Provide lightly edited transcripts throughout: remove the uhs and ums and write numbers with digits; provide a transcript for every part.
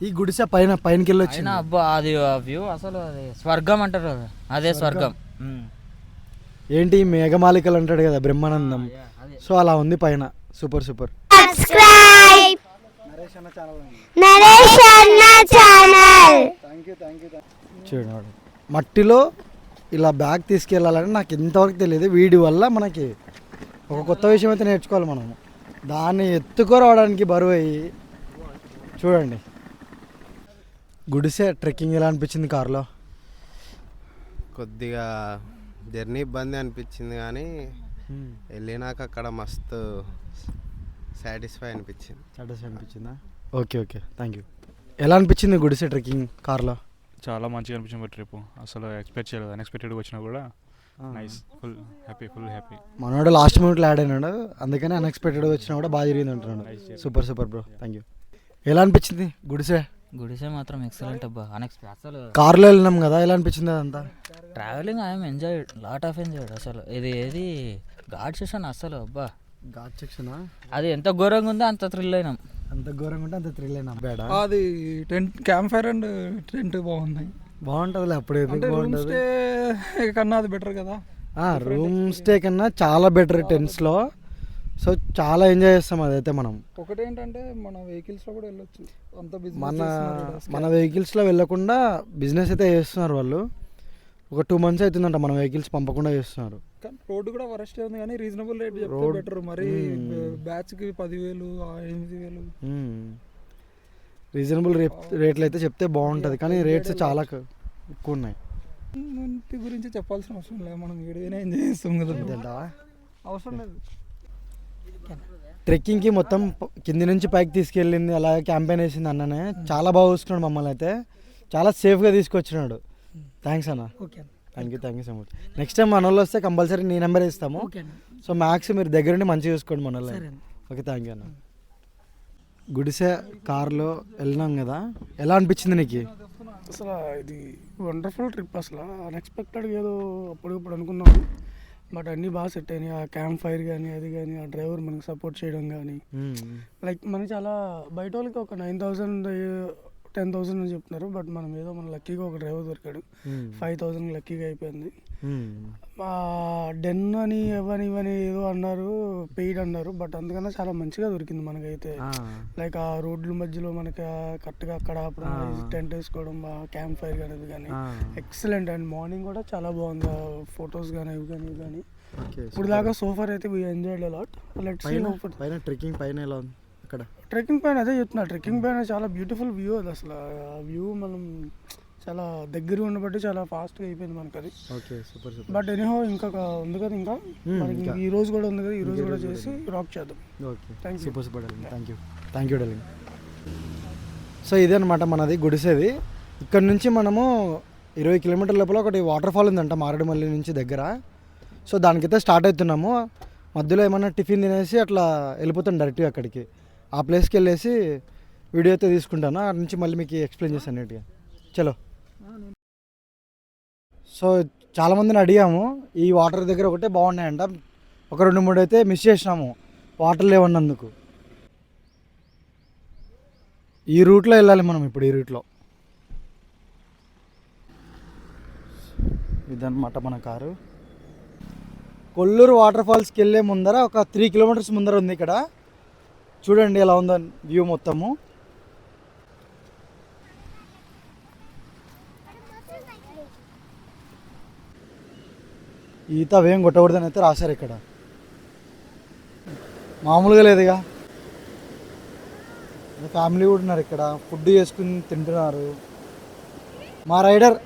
ఈ గుడిసె పైనకి వెళ్ళి వచ్చింది. అబ్బా అది వ్యూ అసలు అది స్వర్గం అంటారు కదా, అదే స్వర్గం. ఏంటి మేఘమాలికలు అంటాడు కదా బ్రహ్మానందం, సో అలా ఉంది పైన. Super super. చూడండి మట్టిలో ఇలా బ్యాగ్ తీసుకెళ్ళాలని నాకు ఇంతవరకు తెలియదు. వీడి వల్ల మనకి ఒక కొత్త విషయం అయితే నేర్చుకోవాలి మనము. దాన్ని ఎత్తుకోరావడానికి బరువు అయ్యి చూడండి. గుడిసె ట్రెక్కింగ్ ఎలా అనిపించింది కార్లో? కొద్దిగా జర్నీ ఇబ్బంది అనిపించింది కానీ వెళ్ళినాక అక్కడ మస్తు సాటిస్ఫై అనిపించిందా? Okay okay, thank you. ఎలా అనిపించింది గుడిసె ట్రెక్కింగ్ కార్లో? చాలా మంచిగా అనిపించింది ట్రిప్. అసలు ఎక్స్పెక్ట్ చేయలేదు, అన్ఎక్స్పెక్టెడ్గా వచ్చినా కూడా నైస్, ఫుల్ హ్యాపీ. మనోడు లాస్ట్ మినిట్లో యాడ్ అయినాడు, అందుకని అన్ఎక్స్పెక్టెడ్గా వచ్చినా కూడా బాగా జరిగింది అంటున్నాడు. Super bro, thank you. ఎలా అనిపించింది గుడిసె మాత్రం ఎక్సలెంట్ అబ్బా. అసలు కార్లో వెళ్ళినాం కదా, ఎలా అనిపించింది అదంతా? Travelling I'm enjoyed, lot of enjoyed. అసలు ఇది ఘాట్ సెక్షన్ అసలు అబ్బా. ఘాట్ సెక్షనా? అది ఎంత ఘోరంగా ఉందో అంత థ్రిల్ అయినాం. బేడా అది tent, camp fire and tent బాగుంటుంది. అప్పుడు కన్నా అది బెటర్ కదా. రూమ్ స్టే కన్నా చాలా బెటర్ టెంట్స్లో. సో చాలా ఎంజాయ్ చేస్తాం అదైతే మనం. ఒకటి ఏంటంటే మన వెహికల్స్లో కూడా వెళ్ళొచ్చు. అంత మన వెహికల్స్లో వెళ్ళకుండా బిజినెస్ అయితే చేస్తున్నారు వాళ్ళు. ఒక 2 months అవుతుందంట మన వెహికల్స్ పంపకుండా చేస్తున్నారు. రోడ్డు కూడా వరస్ట్ ఉంది కానీ రీజనబుల్ రేట్ చెప్తే బెటర్. మరి బ్యాచ్కి 10,000 8,000 రీజనబుల్ రేట్లు అయితే చెప్తే బాగుంటుంది, కానీ రేట్స్ చాలా ఎక్కువ ఉన్నాయి. ఇంటి గురించి చెప్పాల్సిన అవసరం లేదు, మనం ఏదైనా ఎంజాయ్ చేస్తాం కదా, అవసరం లేదు. ట్రెక్కింగ్కి మొత్తం కింది నుంచి పైకి తీసుకెళ్ళింది, అలాగే క్యాంపెయిన్ వేసింది అన్ననే. చాలా బాగా చూస్తున్నాడు మమ్మల్ని అయితే, చాలా సేఫ్గా తీసుకొచ్చినాడు. థ్యాంక్స్ అన్న. Thank you so much. Next time మన వాళ్ళు వస్తే కంపల్సరీ నీ నెంబర్ ఇస్తాము. సో మ్యాక్స్ మీరు దగ్గరుండి మంచిగా చూసుకోండి మన వాళ్ళు. ఓకే, థ్యాంక్ యూ అన్న. గుడిసె కార్లో వెళ్ళినాం కదా, ఎలా అనిపించింది నీకు? అసలు ఇది వండర్ఫుల్ ట్రిప్. అసలు అన్ఎక్స్పెక్టెడ్గా ఏదో అప్పుడప్పుడు అనుకున్నాము, బట్ అన్నీ బాగా సెట్ అయినాయి. ఆ క్యాంప్ ఫైర్ కానీ అది కానీ, ఆ డ్రైవర్ మనకి సపోర్ట్ చేయడం కానీ, లైక్ మనకి చాలా బయట వాళ్ళకి ఒక 9,000 10,000 అని చెప్తున్నారు, బట్ మనం ఏదో మన లక్కీగా ఒక డ్రైవర్ దొరికాడు. 5,000 లక్కీగా అయిపోయింది. డెన్ అని ఇవని ఏదో అన్నారు, పెయిడ్ అన్నారు, బట్ అందుకన్నా చాలా మంచిగా దొరికింది మనకైతే. లైక్ ఆ రోడ్ల మధ్యలో మనకి కరెక్ట్గా అక్కడ టెంట్ వేసుకోవడం, క్యాంప్ ఫైర్ కానీ అది కానీ ఎక్సలెంట్. అండ్ మార్నింగ్ కూడా చాలా బాగుంది, ఫొటోస్ కానీ ఇవి కానీ. ఇప్పుడు దాకా సోఫార్ అయితే వీ ఎంజాయ్డ్ అలాట్. ట్రెక్కింగ్ పైన ఎలా ఉంది? ట్రెక్కింగ్ పైన అదే చెప్తున్నా, ట్రెక్కింగ్ పైన చాలా బ్యూటిఫుల్ వ్యూ అది. అసలు ఆ వ్యూ మనం చాలా దగ్గర ఉండబట్టి చాలా ఫాస్ట్గా అయిపోయింది మనకి అది. బట్ ఎనీహో ఇంకా ఉంది కదా, ఇంకా ఈ రోజు కూడా ఉంది కదా, ఈ రోజు కూడా చేసి రాక్ చేద్దాం. Thank you darling. సో ఇదే అనమాట మనది గుడిసేది. ఇక్కడ నుంచి మనము 20 kilometers లోపల ఒకటి వాటర్ ఫాల్ ఉందంట మారేడుమల్లి నుంచి దగ్గర. సో దానికైతే స్టార్ట్ అవుతున్నాము. మధ్యలో ఏమన్నా టిఫిన్ తినేసి అట్లా వెళ్ళిపోతాం డైరెక్ట్గా అక్కడికి. ఆ ప్లేస్కి వెళ్ళేసి వీడియో అయితే తీసుకుంటాను, అక్కడి నుంచి మళ్ళీ మీకు ఎక్స్ప్లెయిన్ చేస్తాను నీట్గా. చలో. సో చాలామందిని అడిగాము, ఈ వాటర్ దగ్గర ఒకటే బాగున్నాయంట. ఒక 2-3 అయితే మిస్ చేసినాము వాటర్ లేవన్నందుకు. ఈ రూట్లో వెళ్ళాలి మనం ఇప్పుడు. ఈ రూట్లో ఇదన్నమాట మన కారు. కొల్లూరు వాటర్ ఫాల్స్కి వెళ్ళే ముందర ఒక 3 kilometers ముందర ఉంది. ఇక్కడ చూడండి ఎలా ఉందో వ్యూ మొత్తము. ఈత వేం కొట్టకూడదని అయితే రాశారు ఇక్కడ. మామూలుగా లేదుగా, ఫ్యామిలీ కూడా ఉన్నారు ఇక్కడ, ఫుడ్ చేసుకుని తింటున్నారు. మా రైడర్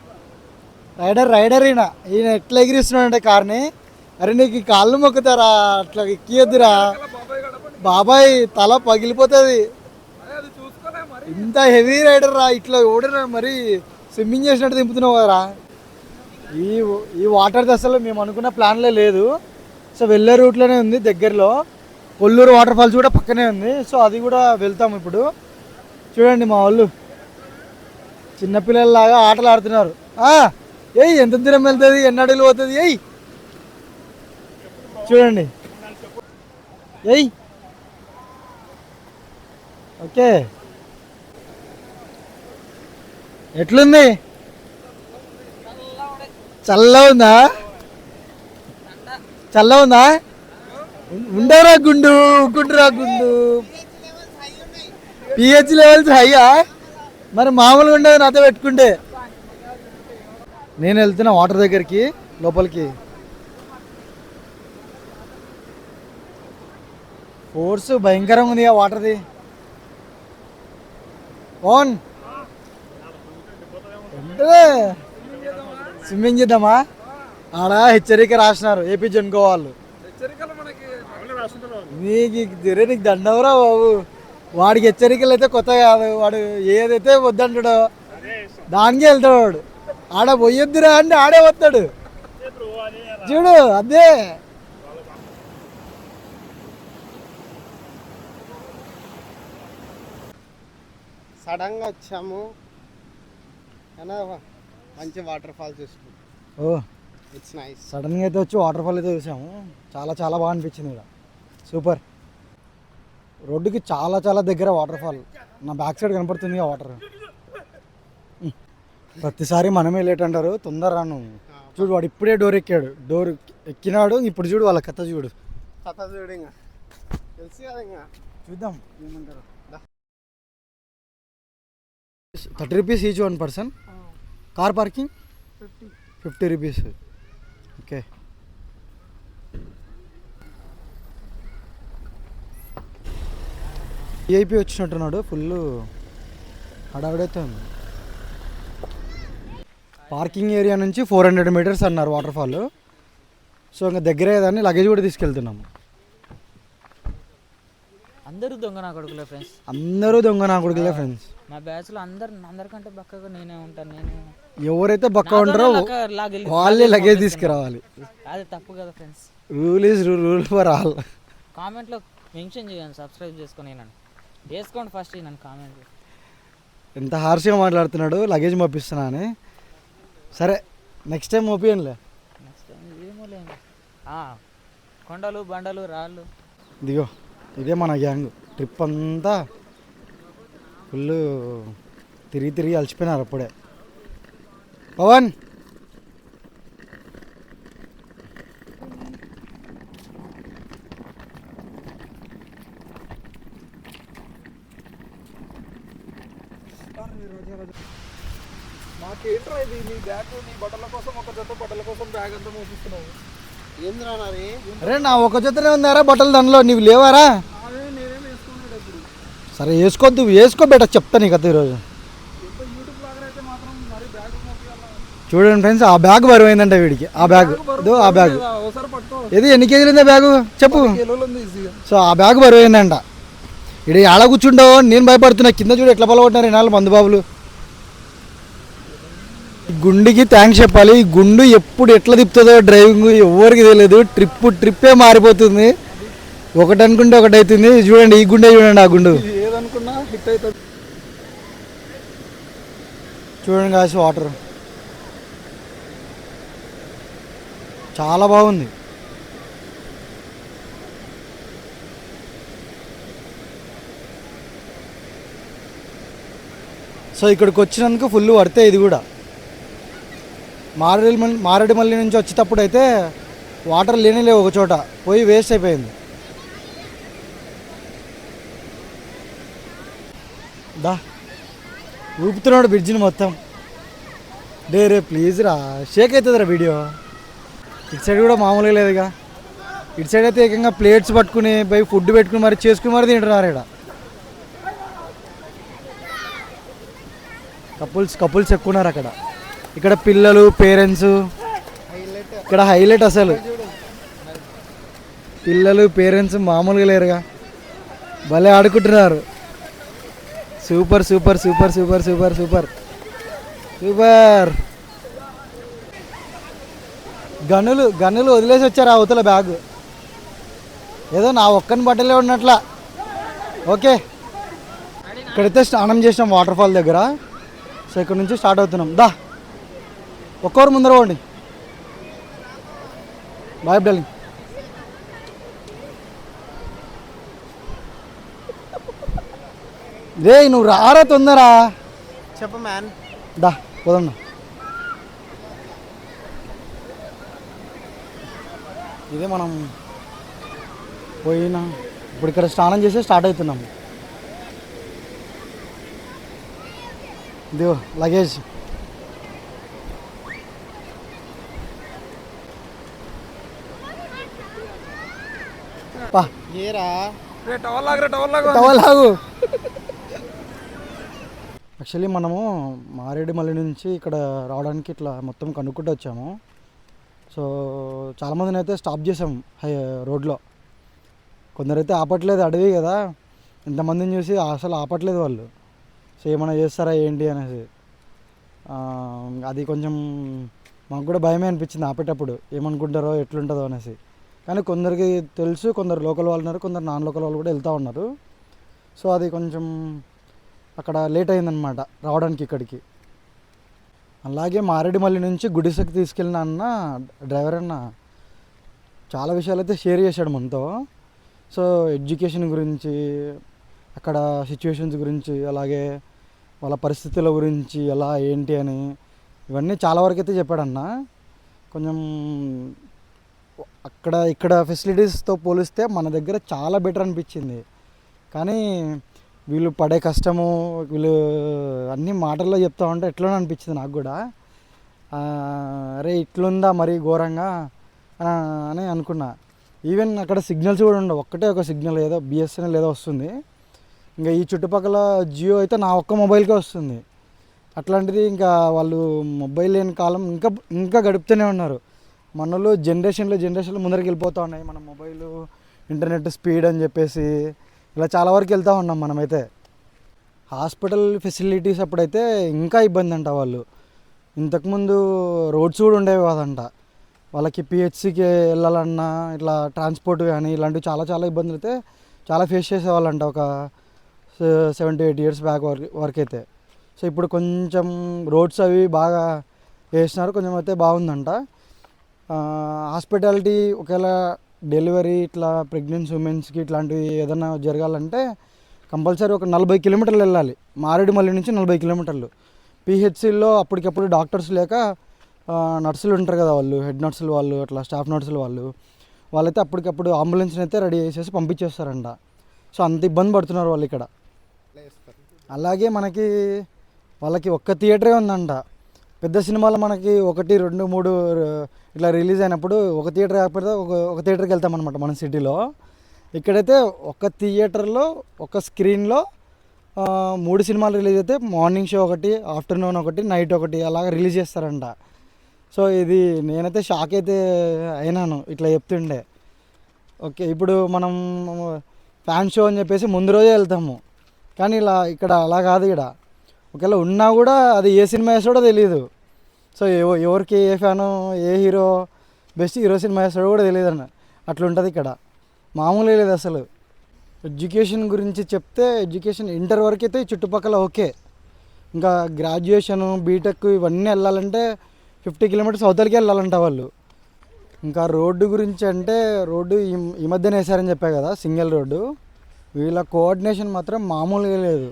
ఈయన ఎట్లా ఎగిరిస్తున్నాడంటే కార్ని. అరే నీకు కాళ్ళు మొక్కుతారా, అట్లా ఎక్కియొద్దురా బాబాయ్, తల పగిలిపోతుంది. ఇంత హెవీ రైడర్ రా, ఇట్లా ఓడిరా మరి స్విమ్మింగ్ చేసినట్టు దింపుతున్నావు కదరా. ఈ వాటర్ అసలు మేము అనుకున్న ప్లాన్లే లేదు. సో వెళ్ళే రూట్లోనే ఉంది దగ్గరలో. కొల్లూరు వాటర్ ఫాల్స్ కూడా పక్కనే ఉంది. సో అది కూడా వెళ్తాం ఇప్పుడు. చూడండి మా వాళ్ళు చిన్నపిల్లల్లాగా ఆటలు ఆడుతున్నారు. ఏయ్ ఎంత దూరం వెళ్తుంది, ఎన్ని అడుగులు పోతుంది, ఏయ్ చూడండి. ఏయ్ ఓకే ఎట్లుంది? చల్ల ఉందా? చల్ల ఉందా? ఉండరా గుండు, గుండురా గుండు. పిహెచ్ లెవెల్స్ హైయా? మరి మామూలుగా ఉండదు నాతో పెట్టుకుంటే. నేను వెళ్తున్నా వాటర్ దగ్గరికి, లోపలికి. ఫోర్స్ భయంకరంగా ఉంది ఆ వాటర్ది. ఓన్ స్విమ్మింగ్ చేద్దామా? ఆడ హెచ్చరిక రాసినారు ఏపీ జన్కో వాళ్ళు. నీకు దండవరా బాబు. వాడికి హెచ్చరికలు అయితే కొత్త కాదు. వాడు ఏదైతే వద్దంటాడో దానికే వెళ్తాడు వాడు. ఆడ పోయొద్దురా అంటే ఆడే వస్తాడు చూడు. అదే సడన్గా వచ్చాము అయినా మంచి వాటర్ ఫాల్ చూసుకుంటాం. Oh it's nice. సడన్గా అయితే వచ్చి వాటర్ ఫాల్ అయితే చూసాము. చాలా చాలా బాగా అనిపించింది ఇక్కడ. సూపర్. రోడ్డుకి చాలా చాలా దగ్గర వాటర్ ఫాల్. నా బ్యాక్ సైడ్ కనపడుతుంది ఆ వాటర్. ప్రతిసారి మనమే లేట్ అంటారు. తొందర రాను. చూడు వాడు ఇప్పుడే డోర్ ఎక్కాడు. డోర్ ఎక్కినాడు. ఇప్పుడు చూడు వాళ్ళ కథ చూడు. కథ చూడు ఇంకా తెలుసు కదా ఇంకా. చూద్దాం ఏమంటారు. 30 rupees each 1 person. Car parking 50 rupees. Okay. VIP వచ్చినట్టున్నాడు. ఫుల్ హడావిడైతే ఉంది. పార్కింగ్ ఏరియా నుంచి 400 మీటర్స్ అన్నారు వాటర్ ఫాల్. సో ఇంకా దగ్గరే దాన్ని లగేజ్ కూడా తీసుకెళ్తున్నాము. అందరూ దొంగ నా కొడుకులే ఫ్రెండ్స్. అందరూ దొంగ నా కొడుకులే ఫ్రెండ్స్. మా బ్యాచ్లో అందరికంటే బక్కగా నేనే ఉంటాను. నేను ఎవరైతే బక్క ఉంటారో వాళ్ళే లగేజ్ తీసుకురావాలి. అది తప్పు కదా friends. Rule is rule for all. కామెంట్లో మెన్షన్ చేయండి, సబ్స్క్రైబ్ చేసుకొని నన్ను వేసుకోండి ఫస్ట్. నన్ను కామెంట్ ఎంత హార్ష్గా మాట్లాడుతున్నాడు లగేజ్ పంపిస్తున్నా అని. సరే నెక్స్ట్ టైం ఓపియన్లే. నెక్స్ట్ టైం ఏమో లేదు. కొండలు బండలు రాళ్ళు. ఇదిగో ఇదే మన గ్యాంగ్. ట్రిప్ అంతా ఫుల్ తిరిగి అలసిపోయినారు అప్పుడే. పవన్ మాకేంట్రా ఇది? నీ బ్యాగ్, నీ బట్టల కోసం ఒక జత బట్టల కోసం బ్యాగ్ అంతా మోపిస్తున్నావు. ఏంద్రా నాది? అరే నా ఒక జతనే ఉందారా బట్టలు దానిలో, నీవు లేవారా? నేనేం వేసుకున్నాడు ఇప్పుడు. సరే వేసుకోవద్దు, వేసుకో బేట, చెప్తా నీకు అదే ఈరోజు. యూట్యూబ్ బ్లాగర్ అయితే మాత్రం మరి బ్యాగ్ మోపియాలా? చూడండి ఫ్రెండ్స్, ఆ బ్యాగ్ బరువు అయిందంట వీడికి. ఆ బ్యాగ్ ఇదో ఆ బ్యాగ్. ఒకసారి పట్టుకో. ఏది ఎన్ని కేజీలు ఉందా బ్యాగు చెప్పు. సో ఆ బ్యాగ్ బరువు అయిందంట. ఇక్కడ ఆడ కూర్చుంటావు, నేను భయపడుతున్నా. కింద చూడు ఎట్లా పలగొట్టినారు ఈ 4 మంది బాబులు. గుండుకి థ్యాంక్స్ చెప్పాలి. ఈ గుండు ఎప్పుడు ఎట్లా తిప్పుతుందో డ్రైవింగ్ ఎవరికి తెలియదు. ట్రిప్పే మారిపోతుంది. ఒకటి అనుకుంటే ఒకటి అవుతుంది. చూడండి ఈ గుండె, చూడండి ఆ గుండు. ఏదనుకున్నా హిట్ అవుతుంది. చూడండి కాసి వాటర్ చాలా బాగుంది. సో ఇక్కడికి వచ్చినందుకు ఫుల్ వర్తే ఇది కూడా. మారేడుమల్లి నుంచి వచ్చేటప్పుడు అయితే వాటర్ లేనేలేవు, ఒక చోట పోయి వేస్ట్ అయిపోయింది. దా ఊపుతున్నాడు బ్రిడ్జిని మొత్తం. రే ప్లీజ్ రా, షేక్ అవుతుందిరా వీడియో. ఇటు సైడ్ కూడా మామూలుగా లేదుగా. ఇటు సైడ్ అయితే ఏకంగా ప్లేట్స్ పట్టుకుని పోయి ఫుడ్ పెట్టుకుని మరి చేసుకుని మరి తింటున్నారు ఇక్కడ. కపుల్స్ ఎక్కువ ఉన్నారు అక్కడ. ఇక్కడ పిల్లలు, పేరెంట్స్. ఇక్కడ హైలైట్ అసలు పిల్లలు పేరెంట్స్ మామూలుగా లేరుగా. భలే ఆడుకుంటున్నారు. Super super super super super super super. గనులు వదిలేసి వచ్చారు ఆ అవతల బ్యాగ్. ఏదో నా ఒక్కని బట్టలే ఉన్నట్లా. ఓకే, ఇక్కడైతే స్నానం చేసాం వాటర్ ఫాల్ దగ్గర. సో ఇక్కడ నుంచి స్టార్ట్ అవుతున్నాం. దా ఒక్కరు ముందర పోండి. Bye darling. రే నువ్వు రారా తొందరా. చెప్పు మ్యాన్. దా పోదన్నా. ఇదే మనం పోయినా ఇప్పుడు ఇక్కడ స్నానం చేసి స్టార్ట్ అవుతున్నాము. ఇదిగో లగేజ్. పా ఏరా టవల్ ఆగు. యాక్చువల్లీ మనము మారేడుమల్లి నుంచి ఇక్కడ రావడానికి ఇట్లా మొత్తం కనుక్కుంటూ వచ్చాము. సో చాలామందిని అయితే స్టాప్ చేసాము రోడ్లో. కొందరైతే ఆపట్లేదు, అడవి కదా, ఇంతమందిని చూసి అసలు ఆపట్లేదు వాళ్ళు. సో ఏమైనా చేస్తారా ఏంటి అనేసి అది కొంచెం మాకు కూడా భయమే అనిపించింది ఆపేటప్పుడు, ఏమనుకుంటారో ఎట్లుంటుందో అనేసి. కానీ కొందరికి తెలుసు, కొందరు లోకల్ వాళ్ళు ఉన్నారు, కొందరు నాన్ లోకల్ వాళ్ళు కూడా వెళ్తూ ఉన్నారు. సో అది కొంచెం అక్కడ లేట్ అయిందనమాట రావడానికి ఇక్కడికి. అలాగే మారేడుమల్లి నుంచి గుడిసెకి తీసుకెళ్ళిన డ్రైవర్ అన్న చాలా విషయాలు అయితే షేర్ చేశాడు మనతో. సో ఎడ్యుకేషన్ గురించి, అక్కడ సిచ్యువేషన్స్ గురించి, అలాగే వాళ్ళ పరిస్థితుల గురించి ఎలా ఏంటి అని ఇవన్నీ చాలా వరకు అయితే చెప్పాడన్న. కొంచెం ఇక్కడ ఫెసిలిటీస్తో పోలిస్తే మన దగ్గర చాలా బెటర్ అనిపించింది. కానీ వీళ్ళు పడే కష్టము, వీళ్ళు అన్ని మాటల్లో చెప్తా ఉంటే ఎట్లనో అనిపించింది నాకు కూడా. అరే ఇట్లుందా మరీ ఘోరంగా అని అనుకున్నా. ఈవెన్ అక్కడ సిగ్నల్స్ కూడా ఉండవు, ఒక్కటే ఒక సిగ్నల్ ఏదో బిఎస్ఎన్ఎల్ ఏదో వస్తుంది. ఇంకా ఈ చుట్టుపక్కల జియో అయితే నా ఒక్క మొబైల్కే వస్తుంది. అట్లాంటిది ఇంకా వాళ్ళు మొబైల్ లేని కాలం ఇంకా గడుపుతూనే ఉన్నారు. మనలో జనరేషన్లు ముందరికి వెళ్ళిపోతూ ఉన్నాయి. మన మొబైలు, ఇంటర్నెట్ స్పీడ్ అని చెప్పేసి ఇలా చాలా వరకు వెళ్తూ ఉన్నాం మనమైతే. హాస్పిటల్ ఫెసిలిటీస్ అప్పుడైతే ఇంకా ఇబ్బంది అంట. వాళ్ళు ఇంతకుముందు రోడ్స్ కూడా ఉండేవి కాదంట. వాళ్ళకి పిహెచ్సికి వెళ్ళాలన్నా ఇట్లా ట్రాన్స్పోర్ట్ కానీ ఇలాంటివి చాలా ఇబ్బందులు అయితే చాలా ఫేస్ చేసేవాళ్ళంట ఒక 7-8 years బ్యాక్ వరకు అయితే. సో ఇప్పుడు కొంచెం రోడ్స్ అవి బాగా వేసినారు, కొంచెం అయితే బాగుందంట. హాస్పిటాలిటీ ఒకవేళ డెలివరీ ఇట్లా ప్రెగ్నెన్సీ ఉమెన్స్కి ఇట్లాంటివి ఏదైనా జరగాలంటే కంపల్సరీ ఒక 40 kilometers వెళ్ళాలి. మారేడుమల్లి నుంచి 40 kilometers. పిహెచ్సిలో అప్పటికప్పుడు డాక్టర్స్ లేక నర్సులు ఉంటారు కదా, వాళ్ళు హెడ్ నర్సులు వాళ్ళు, అట్లా స్టాఫ్ నర్సులు వాళ్ళైతే అప్పటికప్పుడు అంబులెన్స్ని అయితే రెడీ చేసేసి పంపించేస్తారంట. సో అంత ఇబ్బంది పడుతున్నారు వాళ్ళు ఇక్కడ. అలాగే వాళ్ళకి ఒక్క థియేటరే ఉందంట. పెద్ద సినిమాలు మనకి 1, 2, 3 ఇట్లా రిలీజ్ అయినప్పుడు ఒక థియేటర్ కాకపోతే ఒక థియేటర్కి వెళ్తామన్నమాట మన సిటీలో. ఇక్కడైతే ఒక థియేటర్లో ఒక స్క్రీన్లో 3 సినిమాలు రిలీజ్ అయితే మార్నింగ్ షో ఒకటి, ఆఫ్టర్నూన్ ఒకటి, నైట్ ఒకటి అలాగా రిలీజ్ చేస్తారంట. సో ఇది నేనైతే షాక్ అయితే అయినాను ఇట్లా చెప్తుండే. ఓకే, ఇప్పుడు మనం ఫ్యాన్ షో అని చెప్పేసి ముందు రోజే వెళ్తాము, కానీ ఇక్కడ అలా కాదు. ఇక్కడ ఒకవేళ ఉన్నా కూడా అది ఏ సినిమా వేస్తాడో తెలియదు. సో ఎవరికి ఏ ఫ్యాను, ఏ హీరో బెస్ట్ హీరో సినిమా వేస్తాడో కూడా తెలియదు అన్న, అట్లుంటుంది ఇక్కడ. మామూలుగా లేదు అసలు. ఎడ్యుకేషన్ గురించి చెప్తే ఎడ్యుకేషన్ ఇంటర్ వరకు అయితే చుట్టుపక్కల ఓకే. ఇంకా గ్రాడ్యుయేషను, బీటెక్ ఇవన్నీ వెళ్ళాలంటే 50 kilometers అవతలకి వెళ్ళాలంట వాళ్ళు. ఇంకా రోడ్డు గురించి అంటే రోడ్డు ఈ మధ్యనే వేసారని చెప్పా కదా, సింగిల్ రోడ్డు. వీళ్ళ కోఆర్డినేషన్ మాత్రం మామూలుగా లేదు.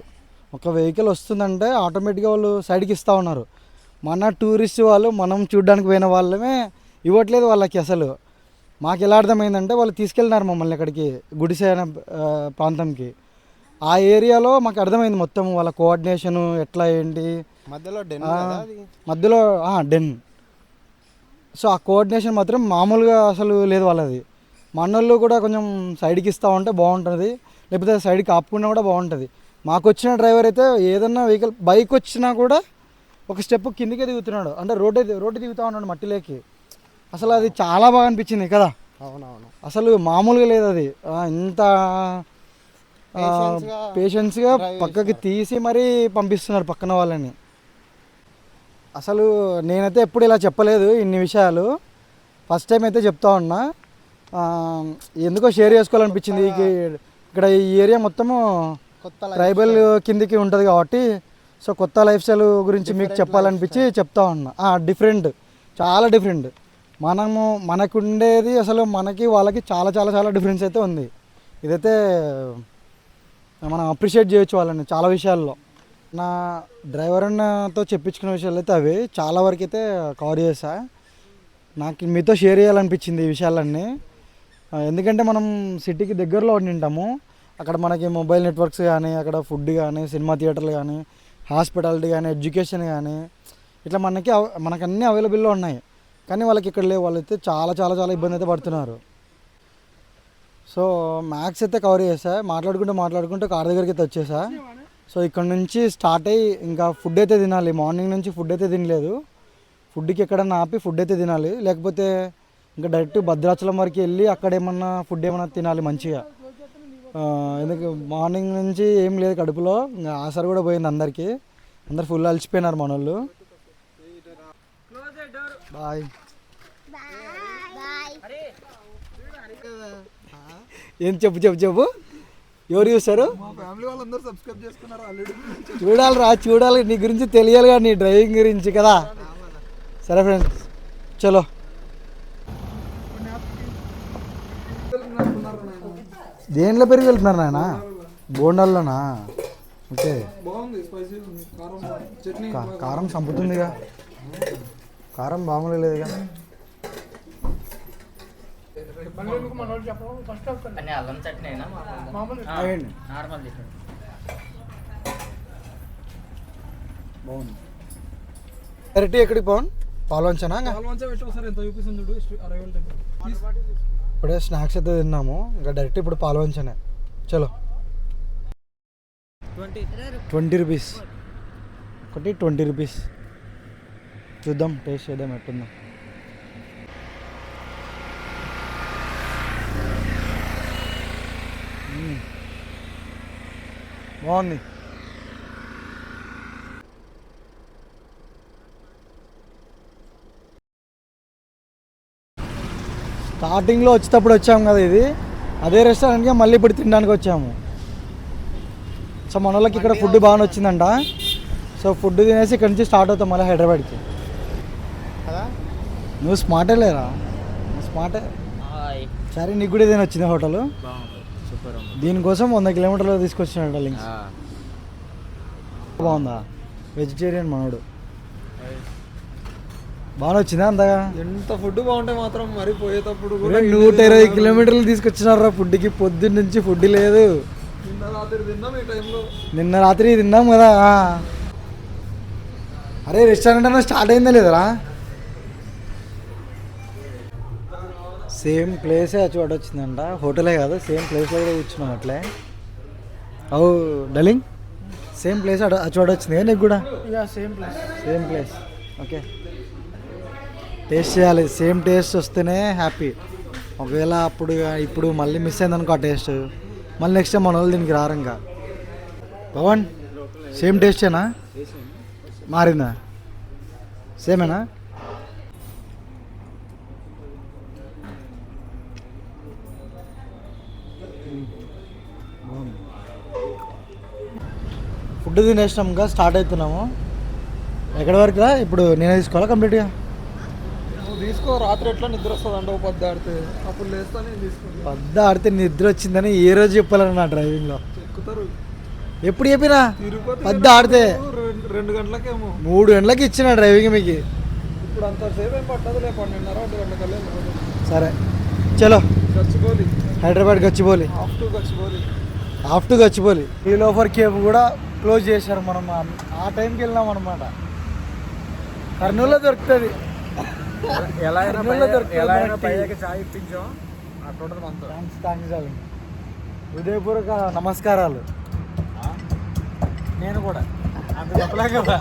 ఒక వెహికల్ వస్తుందంటే ఆటోమేటిక్గా వాళ్ళు సైడ్కి ఇస్తూ ఉన్నారు. మన టూరిస్ట్ వాళ్ళు, మనం చూడడానికి పోయిన వాళ్ళమే ఇవ్వట్లేదు వాళ్ళకి అసలు. మాకు ఎలా అర్థమైందంటే వాళ్ళు తీసుకెళ్ళినారు మమ్మల్ని అక్కడికి గుడిసె అనే ప్రాంతంకి. ఆ ఏరియాలో మాకు అర్థమైంది మొత్తం వాళ్ళ కోఆర్డినేషను ఎట్లా ఏంటి. మధ్యలో డెన్. సో ఆ కోఆర్డినేషన్ మాత్రం మామూలుగా అసలు లేదు వాళ్ళది. మనోళ్ళు కూడా కొంచెం సైడ్కి ఇస్తూ ఉంటే బాగుంటుంది, లేకపోతే సైడ్కి ఆపుకున్నా కూడా బాగుంటుంది. మాకు వచ్చిన డ్రైవర్ అయితే ఏదన్నా వెహికల్ బైక్ వచ్చినా కూడా ఒక స్టెప్ కిందికే దిగుతున్నాడు, అంటే రోడ్డు దిగుతూ ఉన్నాడు మట్టిలోకి. అసలు అది చాలా బాగా అనిపించింది కదా. అవునవును, అసలు మామూలుగా లేదు అది. ఇంత పేషెన్స్గా పక్కకి తీసి మరీ పంపిస్తున్నారు పక్కన వాళ్ళని. అసలు నేనైతే ఎప్పుడు ఇలా చెప్పలేదు ఇన్ని విషయాలు, ఫస్ట్ టైం అయితే చెప్తా ఉన్నా. ఎందుకో షేర్ చేసుకోవాలనిపించింది. ఇక్కడ ఈ ఏరియా మొత్తము ట్రైబల్ కిందికి ఉంటుంది కాబట్టి, సో కొత్త లైఫ్ స్టైల్ గురించి మీకు చెప్పాలనిపించి చెప్తా ఉన్నా. డిఫరెంట్, చాలా డిఫరెంట్. మనకు ఉండేది అసలు మనకి వాళ్ళకి చాలా చాలా చాలా డిఫరెన్స్ అయితే ఉంది. ఇదైతే మనం అప్రిషియేట్ చేయొచ్చు వాళ్ళని చాలా విషయాల్లో. నా డ్రైవర్ అన్నతో చెప్పించుకున్న విషయాలు అయితే అవి చాలా వరకు అయితే కవర్ చేసా. నాకు మీతో షేర్ చేయాలనిపించింది ఈ విషయాలన్నీ. ఎందుకంటే మనం సిటీకి దగ్గరలో ఉంటాము. అక్కడ మనకి మొబైల్ నెట్వర్క్స్ కానీ, అక్కడ ఫుడ్ కానీ, సినిమా థియేటర్లు కానీ, హాస్పిటాలిటీ కానీ, ఎడ్యుకేషన్ కానీ, ఇట్లా మనకు అన్నీ అవైలబుల్లో ఉన్నాయి. కానీ వాళ్ళకి ఇక్కడ లేవు. వాళ్ళైతే చాలా చాలా చాలా ఇబ్బంది అయితే పడుతున్నారు. సో మ్యాక్స్ అయితే కవర్ చేసా. మాట్లాడుకుంటూ కార్ దగ్గరికి అయితే వచ్చేసా. సో ఇక్కడ నుంచి స్టార్ట్ అయ్యి ఇంకా ఫుడ్ అయితే తినాలి. మార్నింగ్ నుంచి ఫుడ్ అయితే తినలేదు. ఫుడ్కి ఎక్కడన్నా ఆపి ఫుడ్ అయితే తినాలి. లేకపోతే ఇంకా డైరెక్ట్ భద్రాచలం వరకు వెళ్ళి అక్కడ ఏమన్నా ఫుడ్ ఏమన్నా తినాలి మంచిగా. ఎందుకు మార్నింగ్ నుంచి ఏం లేదు కడుపులో. ఇంకా ఆసర కూడా పోయింది అందరికీ. అందరు ఫుల్ అలసిపోయినారు మన వాళ్ళు. బాయ్. ఏం చెప్పు ఎవరు చూస్తారు? చూడాలి నీ గురించి తెలియాలిగా, నీ డ్రైవింగ్ గురించి కదా. సరే ఫ్రెండ్స్ చలో. దేనిలో పెరిగి వెళ్తున్నారు నాయన? బోండాల్లోనా? ఓకే. కారం చంపుతుందిగా. కారం బాగుంది లేదుగా. అల్లం చట్నీ నార్మల్ బాగుంది. డైరెక్ట్ ఎక్కడికి పోను? పాల్వంచనా? ఇప్పుడే స్నాక్స్ అయితే తిన్నాము. ఇంకా డైరెక్ట్ ఇప్పుడు పాల్వంచనే. చలో. 20 రూపీస్ ఒకటి. 20 రూపీస్. చూద్దాం, టేస్ట్ చేద్దాం ఎట్టుందో. బాగుంది. స్టార్టింగ్లో వచ్చేటప్పుడు వచ్చాము కదా, ఇది అదే రెస్టారెంట్గా మళ్ళీ ఇప్పుడు తినడానికి వచ్చాము. సో మన వాళ్ళకి ఇక్కడ ఫుడ్ బాగా వచ్చిందంట. సో ఫుడ్ తినేసి ఇక్కడ నుంచి స్టార్ట్ అవుతాం మళ్ళీ హైదరాబాద్కి. నువ్వు స్మార్టే లేరా? స్మార్టే. సరే, నీకు కూడా ఏదైనా వచ్చింది హోటల్? దీనికోసం 100 కిలోమీటర్లు తీసుకొచ్చినాడు లింక్స్. బాగుందా? వెజిటేరియన్ మనోడు. బాగా వచ్చిందా అంతగా? ఎంత ఫుడ్ బాగుంటే మాత్రం మరి పోయేటప్పుడు 120 కిలోమీటర్లు తీసుకొచ్చినారా ఫుడ్కి. పొద్దున్న నుంచి ఫుడ్ లేదు. నిన్న రాత్రి తిన్నాం కదా. అరే రెస్టారెంట్ అన్నా స్టార్ట్ అయిందా లేదరా? సేమ్ ప్లేసే చోట వచ్చిందంట. హోటలే కాదు, సేమ్ ప్లేస్లో కూడా కూర్చున్నాం అట్లే. అవు డలింగ్, సేమ్ ప్లేస్ ఆ చోట వచ్చింది కదా నీకు కూడా? Same place. ఓకే, టేస్ట్ చేయాలి. సేమ్ టేస్ట్ వస్తేనే హ్యాపీ. ఒకవేళ ఇప్పుడు మళ్ళీ మిస్ అయిందనుకో ఆ టేస్ట్, మళ్ళీ నెక్స్ట్ టైం మన వాళ్ళు దీనికి రారు. ఇంకా పవన్ సేమ్ టేస్టేనా? మారిందా? సేమేనా? ఫుడ్ తినేసినాం, ఇంకా స్టార్ట్ అవుతున్నాము. ఎక్కడి వరకు రా? ఇప్పుడు నేనే తీసుకోవాలా కంప్లీట్గా? తీసుకో. రాత్రి ఎట్లా నిద్ర వస్తుంది అంటే పద్దు ఆడితే అప్పుడు లేస్తానే తీసుకోండి. పద్దు ఆడితే నిద్ర వచ్చిందని ఏ రోజు చెప్పాలని నా డ్రైవింగ్లో ఎక్కుతారు. ఎప్పుడు చెప్పినా పద్దు ఆడితే 2 గంటలకేమో 3 గంటలకి ఇచ్చిన డ్రైవింగ్ మీకు. ఇప్పుడు అంతసేపు ఏం పట్టదులే, 12:30 1 గంటకల్లే. సరే చలో. గచ్చిబౌలి, హైదరాబాద్ గచ్చిబౌలి. Off to Gachibowli. ఈ లోఫర్ కేవ్ కూడా క్లోజ్ చేశారు. మనం ఆ టైంకి వెళ్ళినాం అనమాట. కర్నూలులో దొరుకుతుంది. హృదయపూర్వక నమస్కారాలు. నేను కూడా అంత చెప్పలే కదా.